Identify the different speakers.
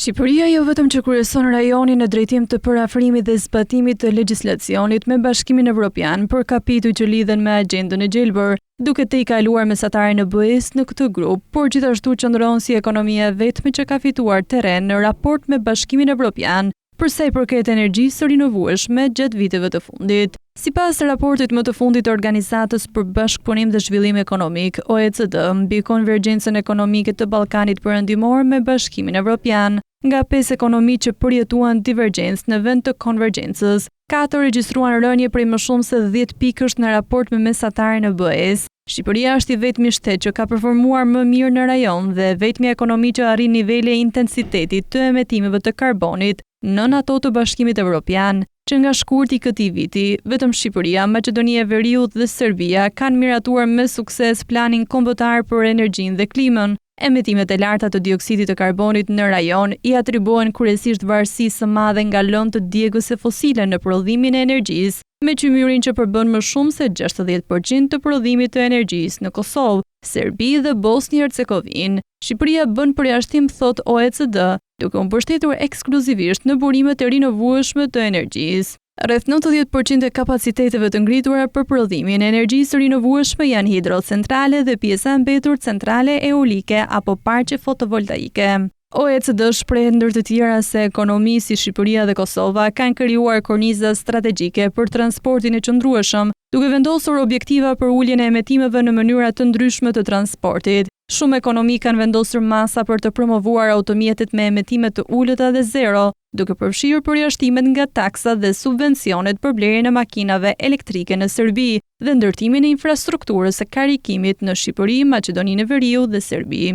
Speaker 1: Shqipëria jo vetëm që kryeson rajonin në drejtim të përafrimit dhe zbatimit të legjislacionit me Bashkimin Evropian për kapituj që lidhen me agjendën e gjelbër, duke të i kaluar mesatare në BE-s në këtë grup, por gjithashtu qëndron si ekonomia vetme që ka fituar terren në raport me Bashkimin Evropian për sa i përket energjisë së rinovueshme gjatë viteve të fundit. Sipas raportit më të fundit të Organizatës për Bashkëpunim dhe Zhvillim Ekonomik, OECD, mbi konvergjencën ekonomike të Ballkanit Perëndimor me Bashkimin Evropian, nga 5 ekonomi që përjetuan divergjencë në vend të konvergjencës, 4 regjistruan rënje prej më shumë se 10 pikësh në raport me mesataren e BE-s. Shqipëria është i vetmi shtet që ka performuar më mirë në rajon dhe vetmi ekonomi që arrin nivele intensitetit të emetimeve të karbonit nën ato të Bashkimit Evropian, që nga shkurti i këtij viti, vetëm Shqipëria, Maqedonia e Veriut dhe Serbia kanë miratuar me sukses planin kombëtar për energjinë dhe klimën. Emetimet e larta të dioksidit të karbonit në rajon i atribuohen kryesisht varësisë së madhe nga lëndë të djegëse fosile në prodhimin e energjisë, me qymyrin që përbën më shumë se 60% të prodhimit të energjisë në Kosovë, Serbi dhe Bosnjë-Hercegovinë. Shqipëria bën përjashtim, thot OECD, duke u mbështetur ekskluzivisht në burimet e rinovueshme të energjisë. Rreth 90% e kapaciteteve të ngritura për prodhimin e energjisë rinovueshme janë hidrocentrale dhe pjesa e mbetur centrale eolike apo parqe fotovoltaike. OECD shpreh ndër të tjera se ekonomi si Shqipëria dhe Kosova kanë krijuar korniza strategjike për transportin e qëndrueshëm, duke vendosur objektiva për uljen e emetimeve në mënyra të ndryshme të transportit. Shumë ekonomi kanë vendosur masa për të promovuar automjetet me emetime të ulëta dhe zero, duke përfshirë përjashtimet nga taksat dhe subvencionet për blerjen e makinave elektrike në Serbi dhe ndërtimin e infrastrukturës së karikimit në Shqipëri, Maqedoninë e Veriut dhe Serbi.